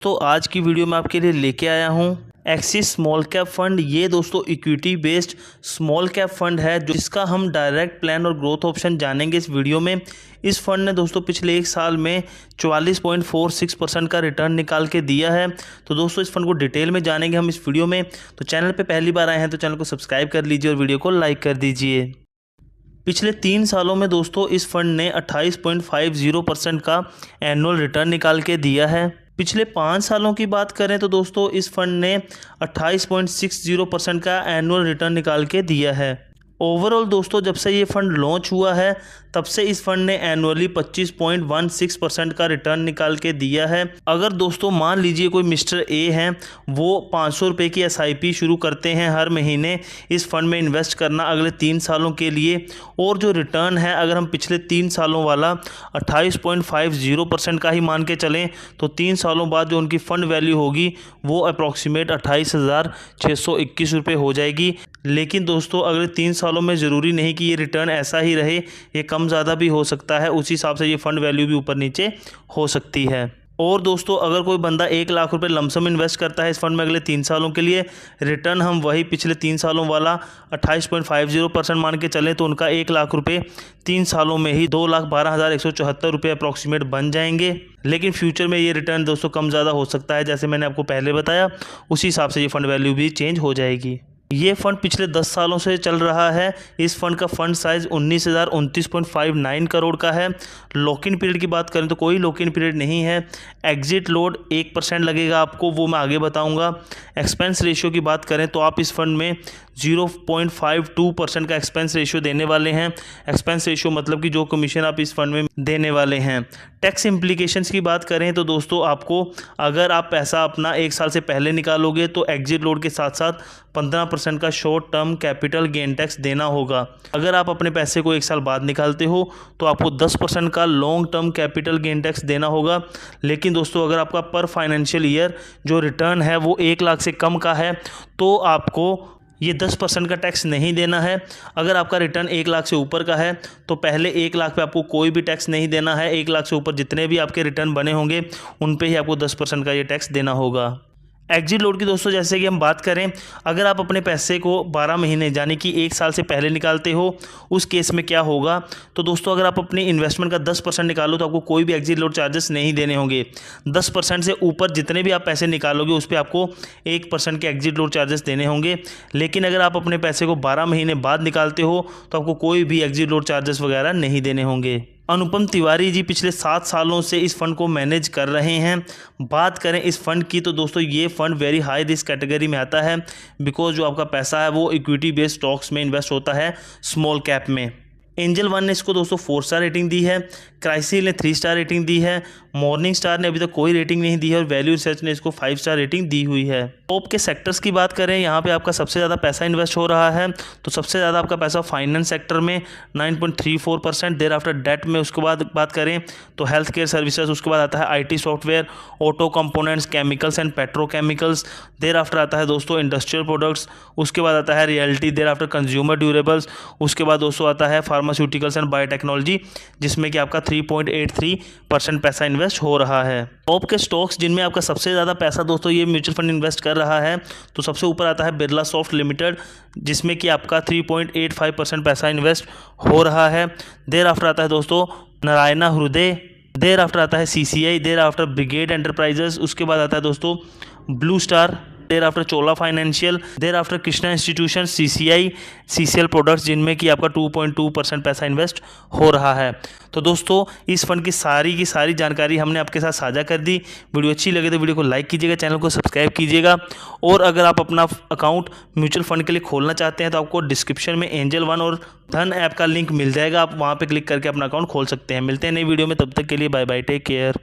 तो आज की वीडियो में आपके लिए लेके आया हूँ एक्सिस स्मॉल कैप फंड। ये दोस्तों equity based small cap fund है जिसका हम डायरेक्ट प्लान और ग्रोथ ऑप्शन जानेंगे इस वीडियो में। इस फंड ने दोस्तों पिछले एक साल में 44.46% का रिटर्न निकाल के दिया है। तो दोस्तों इस फंड को डिटेल में जानेंगे हम इस वीडियो में। तो चैनल पे पहली बार आए हैं तो चैनल को सब्सक्राइब कर लीजिए और वीडियो को लाइक कर दीजिए। पिछले 3 सालों में दोस्तों इस फंड ने 28.50% का एनुअल रिटर्न निकाल के दिया है। पिछले 5 सालों की बात करें तो दोस्तों इस फंड ने 28.60% का एनुअल रिटर्न निकाल के दिया है। ओवरऑल दोस्तों जब से ये फंड लॉन्च हुआ है तब से इस फंड ने एनुअली 25.16% का रिटर्न निकाल के दिया है। अगर दोस्तों मान लीजिए कोई मिस्टर ए हैं, वो 500 रुपये की SIP शुरू करते हैं हर महीने इस फंड में इन्वेस्ट करना अगले 3 सालों के लिए, और जो रिटर्न है अगर हम पिछले 3 सालों वाला 28.50% का ही मान के चलें तो 3 सालों बाद जो उनकी फ़ंड वैल्यू होगी वो अप्रॉक्सीमेट 28,621 रुपये हो जाएगी। लेकिन दोस्तों अगले 3 सालों में ज़रूरी नहीं कि ये रिटर्न ऐसा ही रहे, ये कम ज़्यादा भी हो सकता है। उसी हिसाब से ये फ़ंड वैल्यू भी ऊपर नीचे हो सकती है। और दोस्तों अगर कोई बंदा 1 लाख रुपए लमसम इन्वेस्ट करता है इस फंड में अगले 3 सालों के लिए, रिटर्न हम वही पिछले 3 सालों वाला 28.50% मान के चलें तो उनका 1 लाख रुपए 3 सालों में ही 2,12,174 रुपये अप्रॉक्सीमेट बन जाएंगे। लेकिन फ्यूचर में ये रिटर्न दोस्तों कम ज़्यादा हो सकता है, जैसे मैंने आपको पहले बताया उसी हिसाब से ये फंड वैल्यू भी चेंज हो जाएगी। ये फ़ंड पिछले 10 सालों से चल रहा है। इस फंड का फ़ंड साइज़ 19,029.59 करोड़ का है। लॉक इन पीरियड की बात करें तो कोई लॉक इन पीरियड नहीं है। एग्जिट लोड 1% लगेगा आपको, वो मैं आगे बताऊंगा। एक्सपेंस रेशियो की बात करें तो आप इस फंड में 0.52% का एक्सपेंस रेशियो देने वाले हैं। एक्सपेंस रेशियो मतलब कि जो कमीशन आप इस फंड में देने वाले हैं। टैक्स इम्प्लीकेशंस की बात करें तो दोस्तों आपको अगर आप पैसा अपना 1 साल से पहले निकालोगे तो एग्जिट लोड के साथ साथ 15% का short term capital gain tax देना होगा। अगर आप अपने पैसे को 1 साल बाद निकालते हो तो आपको 10% का long term capital gain tax देना होगा। लेकिन दोस्तों अगर आपका पर फाइनेंशियल ईयर जो रिटर्न है वो 1 लाख से कम का है तो आपको ये 10% का टैक्स नहीं देना है। अगर आपका रिटर्न 1 लाख से ऊपर का है तो पहले 1 लाख पे आपको कोई भी टैक्स नहीं देना है। 1 लाख से ऊपर जितने भी आपके रिटर्न बने होंगे उन पे ही आपको 10% का ये टैक्स देना होगा। एग्जिट लोड की दोस्तों जैसे कि हम बात करें, अगर आप अपने पैसे को 12 महीने यानी कि 1 साल से पहले निकालते हो उस केस में क्या होगा, तो दोस्तों अगर आप अपनी इन्वेस्टमेंट का 10% निकालो तो आपको कोई भी एग्जिट लोड चार्जेस नहीं देने होंगे। 10% से ऊपर जितने भी आप पैसे निकालोगे उस पर आपको 1% के एग्जिट लोड चार्जेस देने होंगे। लेकिन अगर आप अपने पैसे को 12 महीने बाद निकालते हो तो आपको कोई भी एग्जिट लोड चार्जेस वगैरह नहीं देने होंगे। अनुपम तिवारी जी पिछले 7 सालों से इस फंड को मैनेज कर रहे हैं। बात करें इस फंड की तो दोस्तों ये fund very high risk category में आता है, बिकॉज जो आपका पैसा है वो इक्विटी बेस्ड स्टॉक्स में इन्वेस्ट होता है स्मॉल कैप में। एंजल वन ने इसको दोस्तों 4 स्टार रेटिंग दी है, क्राइसिल ने 3 स्टार रेटिंग दी है, मॉर्निंग स्टार ने अभी तक कोई रेटिंग नहीं दी है और वैल्यू रिसर्च ने इसको 5 स्टार रेटिंग दी हुई है। टॉप के सेक्टर्स की बात करें, यहाँ पे आपका सबसे ज़्यादा पैसा इन्वेस्ट हो रहा है तो सबसे ज़्यादा आपका पैसा फाइनेंस सेक्टर में 9.34%। देर आफ्टर डेट में उसके बाद बात करें तो हेल्थ केयर सर्विसेज, उसके बाद आता है IT software, auto components, chemicals and petrochemicals. There after आता है दोस्तों इंडस्ट्रियल प्रोडक्ट्स, उसके बाद आता है realty, there after consumer durables, उसके बाद दोस्तों आता है फार्मास्यूटिकल्स एंड बायोटेक्नोलॉजी जिसमें कि आपका 3.83% पैसा इन्वेस्ट हो रहा है। टॉप के स्टॉक्स जिनमें आपका सबसे ज़्यादा पैसा दोस्तों ये म्यूचुअल फंड इन्वेस्ट कर रहा है तो सबसे ऊपर आता है बिरला सॉफ्ट लिमिटेड जिसमें कि आपका 3.85% पैसा इन्वेस्ट हो रहा है। देर आफ्टर आता है दोस्तों नारायणा हृदय, देर आफ्टर आता है CCI, there after brigade enterprises, उसके बाद आता है दोस्तों blue star, there after Chola financial, there after Krishna institution, CCI, CCL products जिनमें कि आपका 2.2% पैसा इन्वेस्ट हो रहा है। तो दोस्तों इस फंड की सारी जानकारी हमने आपके साथ साझा कर दी। वीडियो अच्छी लगे तो वीडियो को लाइक कीजिएगा, चैनल को सब्सक्राइब कीजिएगा। और अगर आप अपना अकाउंट म्यूचुअल फंड के लिए खोलना चाहते हैं तो आपको डिस्क्रिप्शन में एंजल वन और धन ऐप का लिंक मिल जाएगा, आप वहाँ पर क्लिक करके अपना अकाउंट खोल सकते हैं। मिलते हैं नई वीडियो में, तब तक के लिए बाय बाय, टेक केयर।